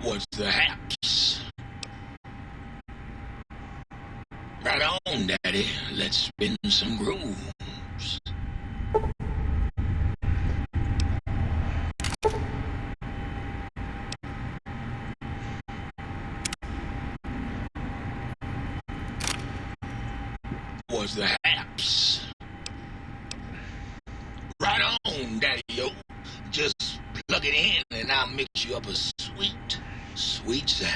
Was the haps. Right on, Daddy. Let's spin some grooves. Was the haps. Right on, Daddy-o. Just plug it in and I'll mix you up a sweet, sweet sound.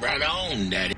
Right on, Daddy.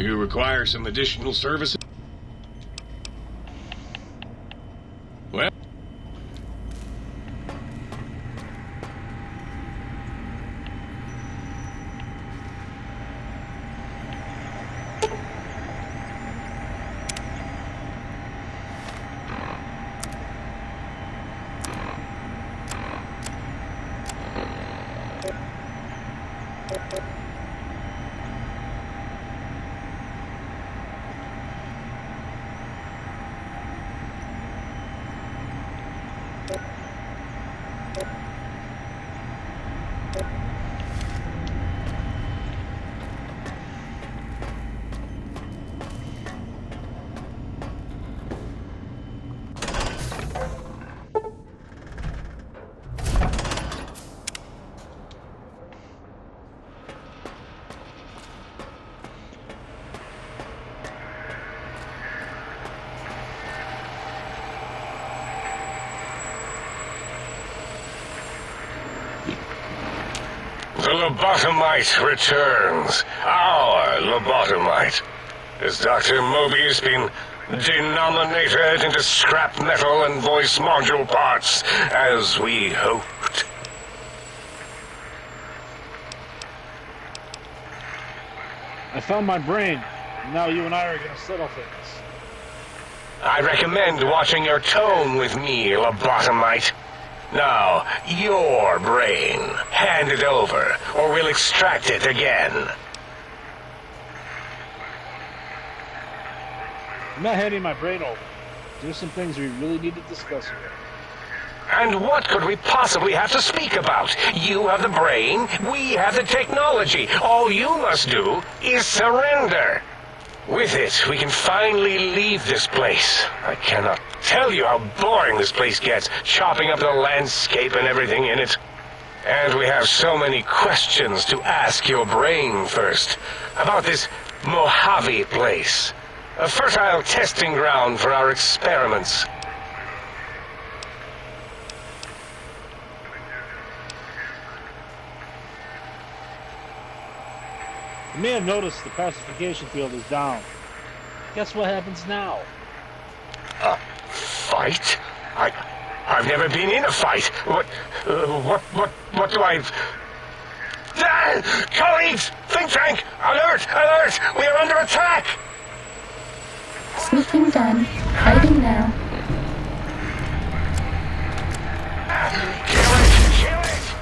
You require some additional services? Well, the lobotomite returns. Our lobotomite. Has Dr. Mobius been denominated into scrap metal and voice module parts, as we hoped? I found my brain. Now you and I are going to settle things. I recommend watching your tone with me, lobotomite. Now, your brain. Hand it over, or we'll extract it again. I'm not handing my brain over. There's some things we really need to discuss here. And what could we possibly have to speak about? You have the brain, we have the technology. All you must do is surrender. With it, we can finally leave this place. I cannot tell you how boring this place gets, chopping up the landscape and everything in it. And we have so many questions to ask your brain first. About this Mojave place. A fertile testing ground for our experiments. You may have noticed the pacification field is down. Guess what happens now? A fight? I've never been in a fight. What do I... Colleagues! Think tank! Alert! Alert! We are under attack! Sneaking done. Hiding now. Kill it! Kill it!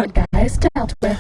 bug guy is dealt with.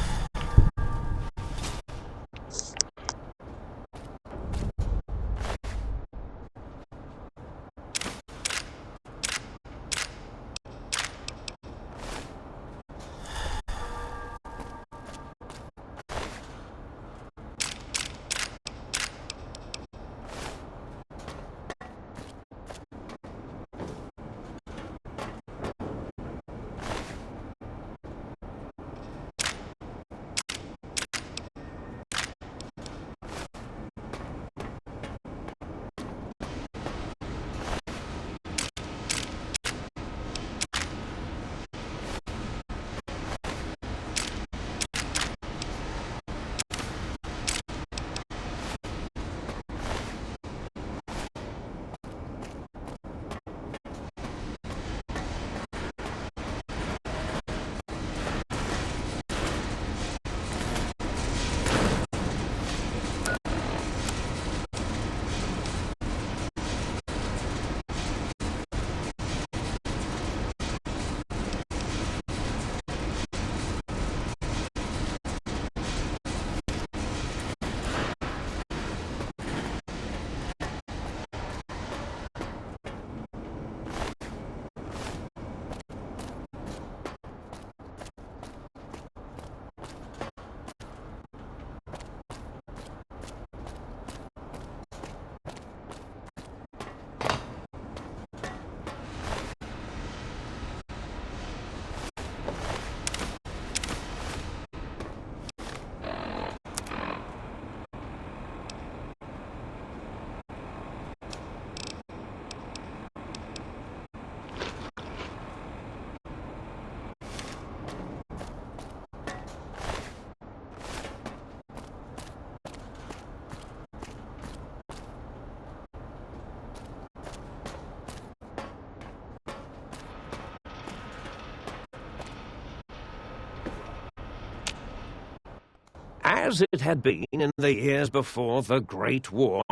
As it had been in the years before the Great War,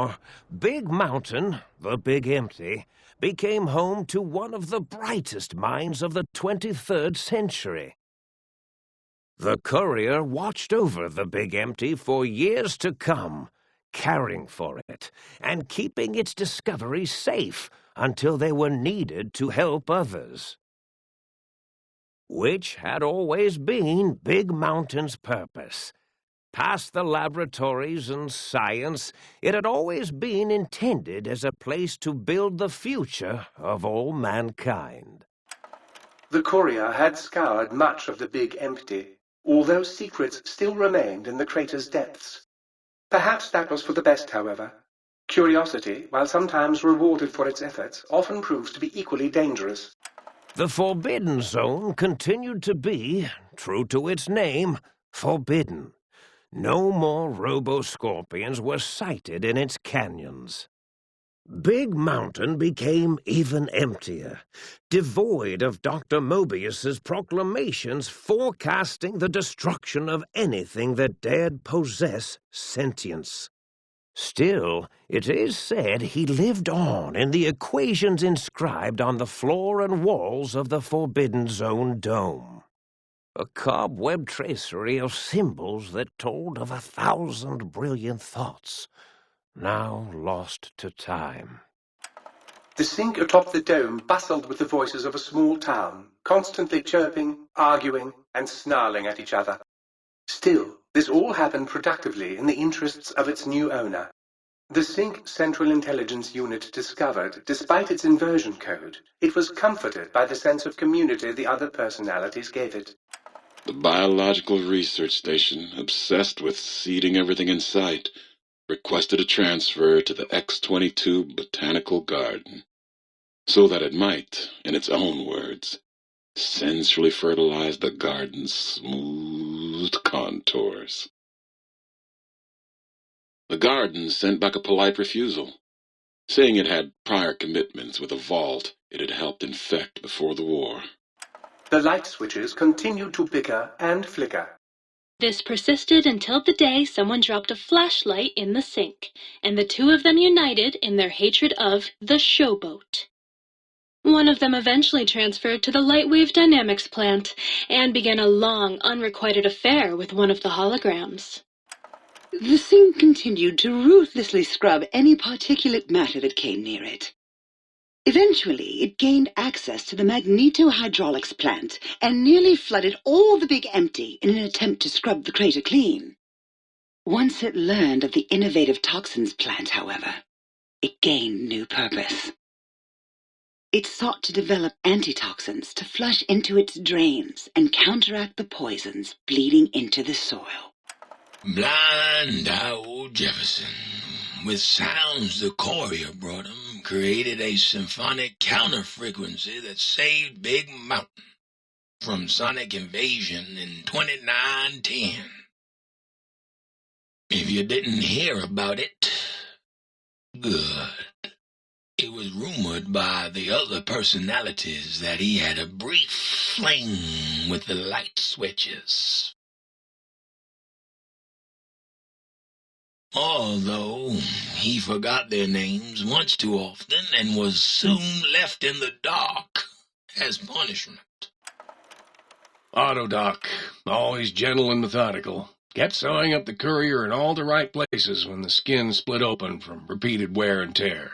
Big Mountain, the Big Empty, became home to one of the brightest minds of the 23rd century. The courier watched over the Big Empty for years to come, caring for it and keeping its discoveries safe until they were needed to help others. Which had always been Big Mountain's purpose. Past the laboratories and science, it had always been intended as a place to build the future of all mankind. The courier had scoured much of the Big Empty, although secrets still remained in the crater's depths. Perhaps that was for the best, however. Curiosity, while sometimes rewarded for its efforts, often proves to be equally dangerous. The Forbidden Zone continued to be, true to its name, forbidden. No more robo-scorpions were sighted in its canyons. Big Mountain became even emptier, devoid of Dr. Mobius's proclamations forecasting the destruction of anything that dared possess sentience. Still, it is said he lived on in the equations inscribed on the floor and walls of the Forbidden Zone dome. A cobweb tracery of symbols that told of 1,000 brilliant thoughts, now lost to time. The sink atop the dome bustled with the voices of a small town, constantly chirping, arguing, and snarling at each other. Still, this all happened productively in the interests of its new owner. The Sync Central Intelligence Unit discovered, despite its inversion code, it was comforted by the sense of community the other personalities gave it. The Biological Research Station, obsessed with seeding everything in sight, requested a transfer to the X-22 Botanical Garden, so that it might, in its own words, sensually fertilize the garden's smooth contours. The garden sent back a polite refusal, saying it had prior commitments with a vault it had helped infect before the war. The light switches continued to bicker and flicker. This persisted until the day someone dropped a flashlight in the sink, and the two of them united in their hatred of the Showboat. One of them eventually transferred to the Lightwave Dynamics plant and began a long, unrequited affair with one of the holograms. The thing continued to ruthlessly scrub any particulate matter that came near it. Eventually, it gained access to the magnetohydraulics plant and nearly flooded all the Big Empty in an attempt to scrub the crater clean. Once it learned of the innovative toxins plant, however, it gained new purpose. It sought to develop antitoxins to flush into its drains and counteract the poisons bleeding into the soil. Blind old Jefferson, with sounds the courier brought him, created a symphonic counter-frequency that saved Big Mountain from sonic invasion in 2910. If you didn't hear about it, good. It was rumored by the other personalities that he had a brief fling with the light switches. Although he forgot their names once too often and was soon left in the dark as punishment. Autodoc, always gentle and methodical, kept sewing up the courier in all the right places when the skin split open from repeated wear and tear.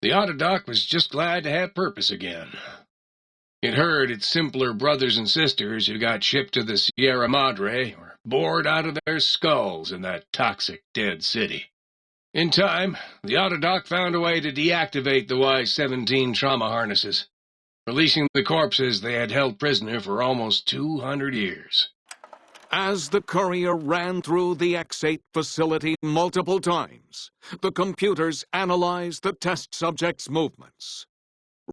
The Autodoc was just glad to have purpose again. It heard its simpler brothers and sisters who got shipped to the Sierra Madre were bored out of their skulls in that toxic, dead city. In time, the Autodoc found a way to deactivate the Y-17 trauma harnesses, releasing the corpses they had held prisoner for almost 200 years. As the courier ran through the X-8 facility multiple times, the computers analyzed the test subject's movements.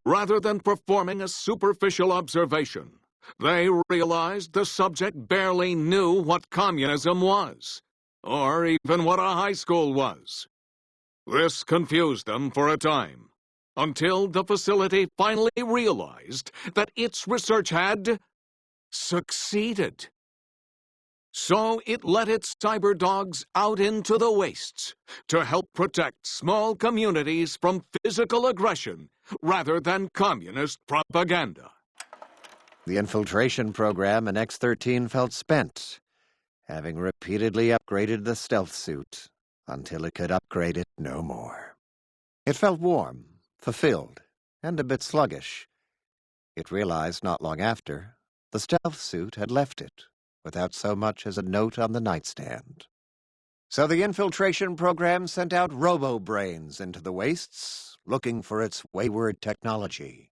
Rather than performing a superficial observation, they realized the subject barely knew what communism was, or even what a high school was. This confused them for a time, until the facility finally realized that its research had succeeded. So it let its cyber dogs out into the wastes to help protect small communities from physical aggression rather than communist propaganda. The infiltration program in X-13 felt spent, having repeatedly upgraded the stealth suit until it could upgrade it no more. It felt warm, fulfilled, and a bit sluggish. It realized not long after the stealth suit had left it, without so much as a note on the nightstand. So the infiltration program sent out robo-brains into the wastes, looking for its wayward technology.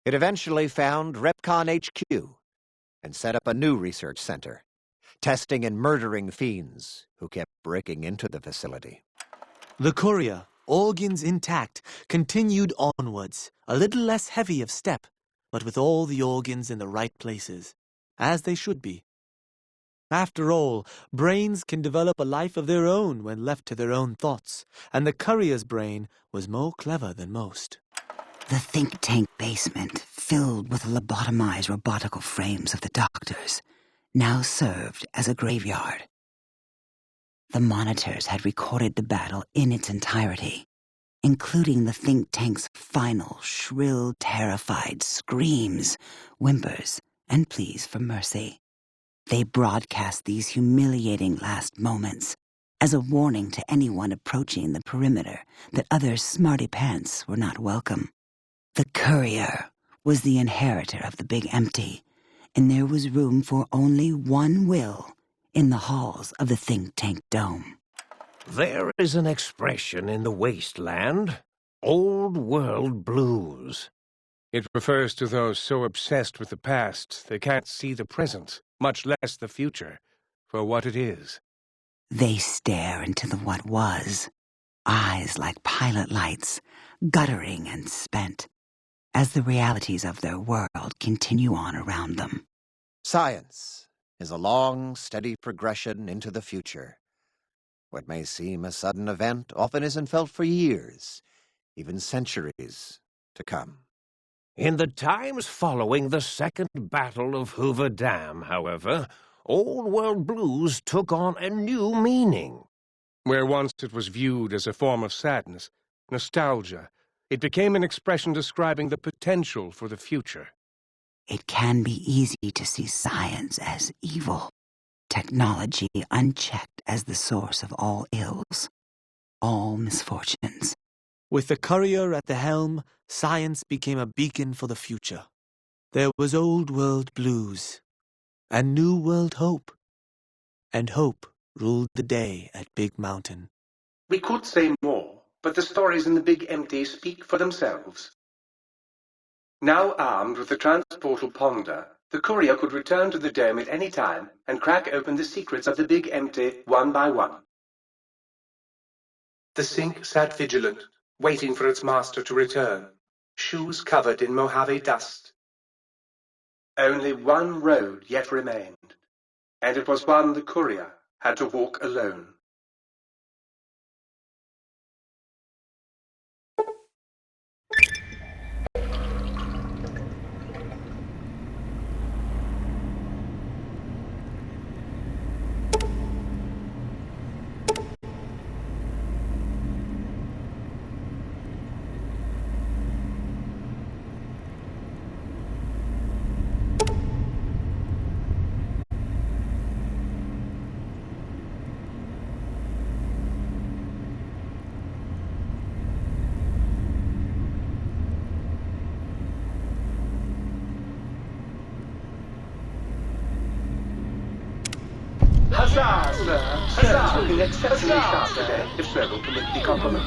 It eventually found Repcon HQ and set up a new research center, testing and murdering fiends who kept breaking into the facility. The courier, organs intact, continued onwards, a little less heavy of step, but with all the organs in the right places, as they should be. After all, brains can develop a life of their own when left to their own thoughts, and the courier's brain was more clever than most. The think tank basement, filled with lobotomized robotical frames of the doctors, now served as a graveyard. The monitors had recorded the battle in its entirety, including the think tank's final, shrill, terrified screams, whimpers, and pleas for mercy. They broadcast these humiliating last moments as a warning to anyone approaching the perimeter that other smarty pants were not welcome. The courier was the inheritor of the Big Empty, and there was room for only one will in the halls of the think tank dome. There is an expression in the wasteland, old world blues. It refers to those so obsessed with the past they can't see the present, much less the future, for what it is. They stare into the what was, eyes like pilot lights, guttering and spent, as the realities of their world continue on around them. Science is a long, steady progression into the future. What may seem a sudden event often isn't felt for years, even centuries to come. In the times following the Second Battle of Hoover Dam, however, Old World Blues took on a new meaning. Where once it was viewed as a form of sadness, nostalgia, It became an expression describing the potential for the future. It can be easy to see science as evil, technology unchecked as the source of all ills, all misfortunes. With the courier at the helm, science became a beacon for the future. There was old world blues, and new world hope. And hope ruled the day at Big Mountain. We could say more, but the stories in the Big Empty speak for themselves. Now armed with the transportal Ponder, the courier could return to the dome at any time and crack open the secrets of the Big Empty one by one. The Sink sat vigilant, waiting for its master to return, shoes covered in Mojave dust. Only one road yet remained, and it was one the courier had to walk alone. Huzzah, sir! Huzzah! Looking exceptionally sharp today, if sir will permit the compliment.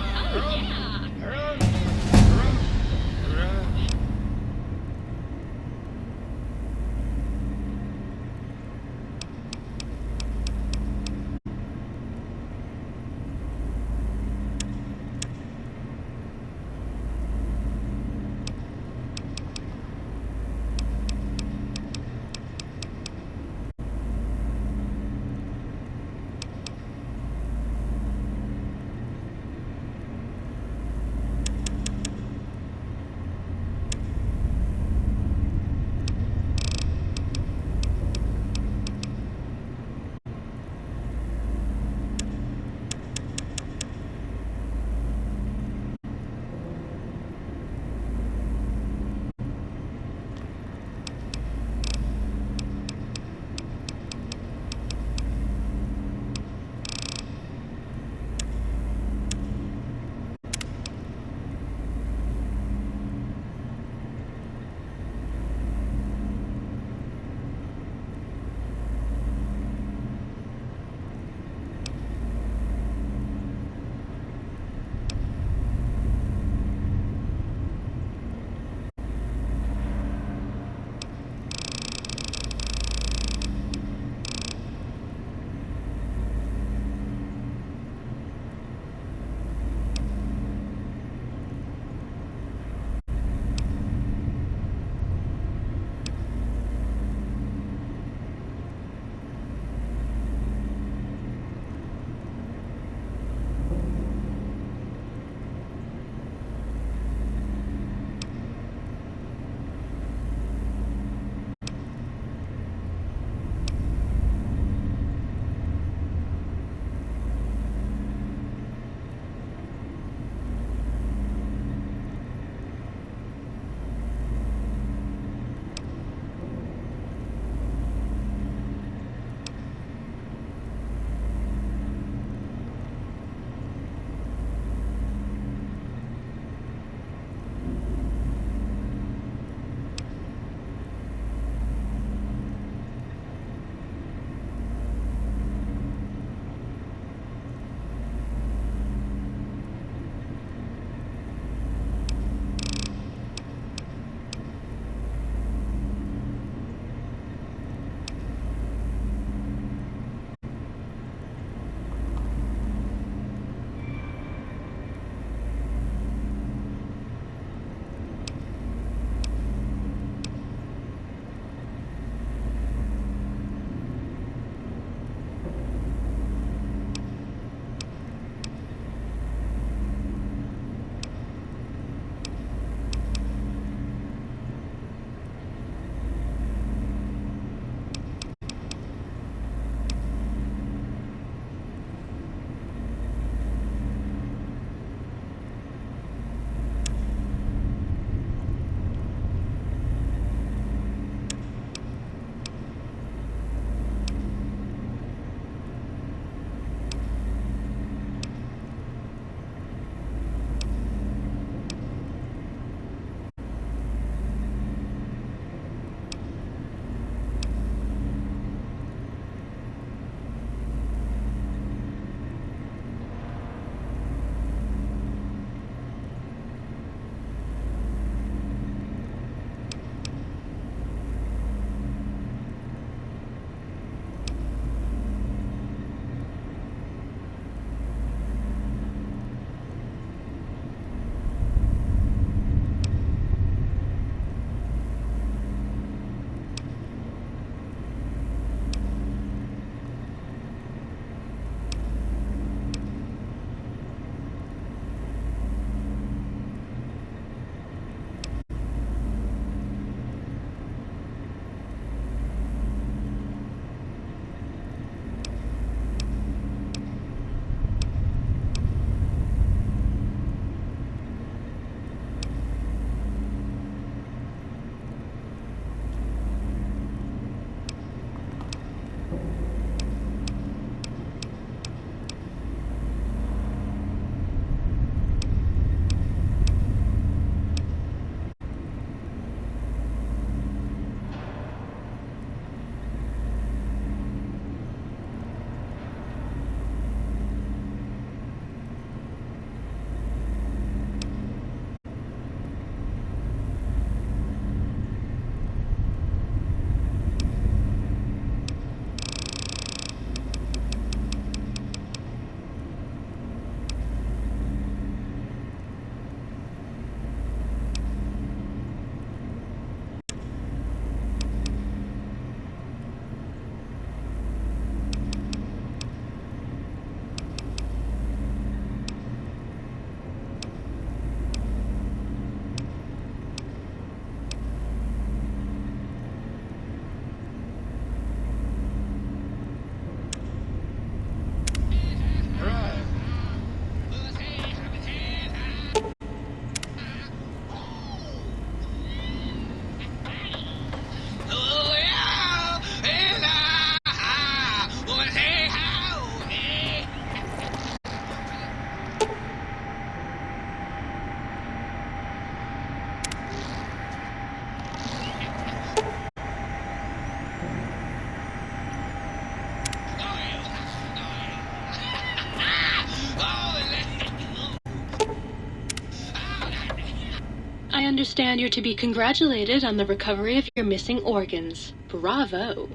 I understand you're to be congratulated on the recovery of your missing organs. Bravo.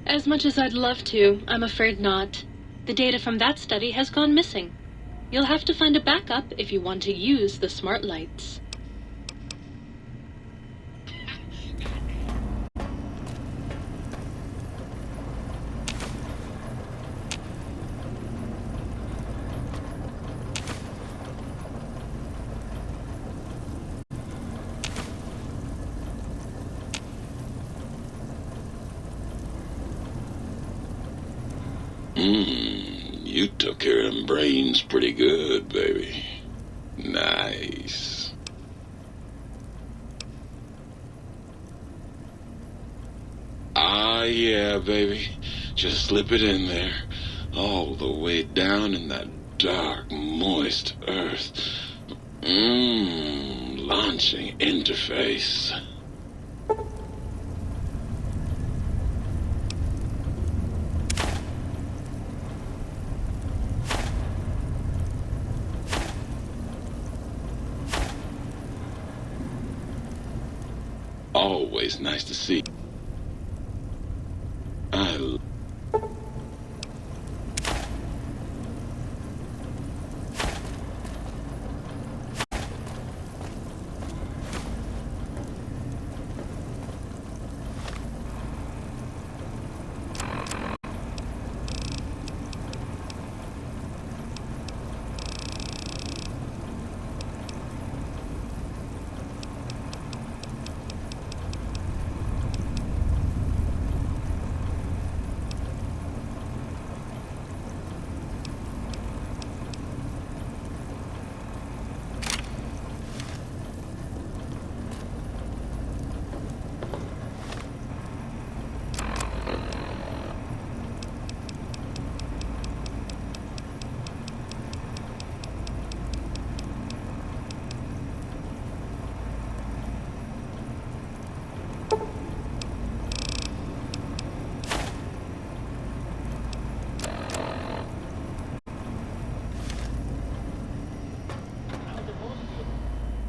As much as I'd love to, I'm afraid not. The data from that study has gone missing. You'll have to find a backup if you want to use the smart lights. You took care of them brains pretty good, baby. Nice. Ah, yeah, baby. Just slip it in there. All the way down in that dark, moist earth. Launching interface. Always nice to see.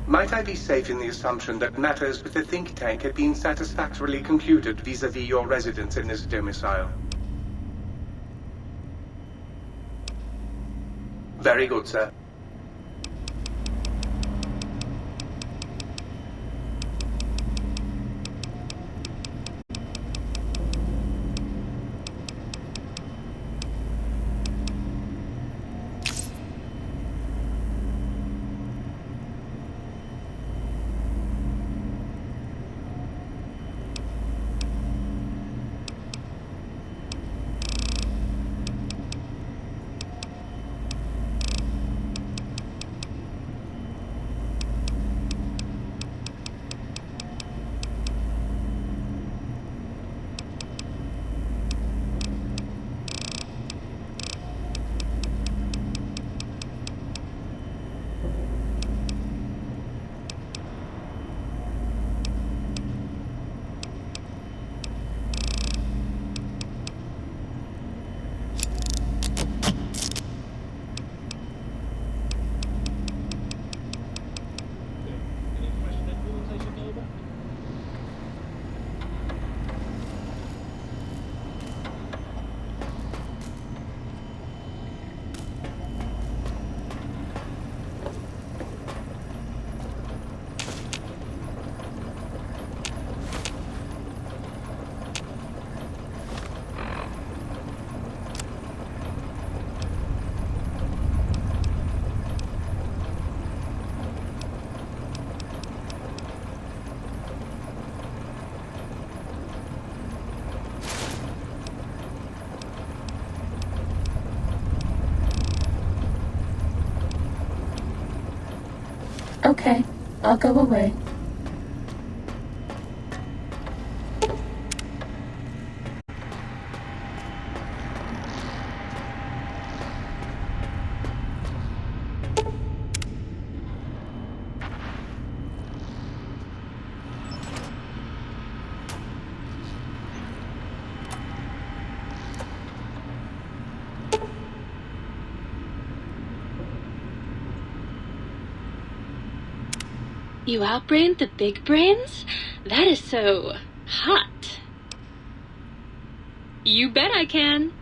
Might I be safe in the assumption that matters with the think tank had been satisfactorily concluded vis-à-vis your residence in this domicile? Very good, sir. Okay, I'll go away. You outbrained the big brains? That is so hot. You bet I can.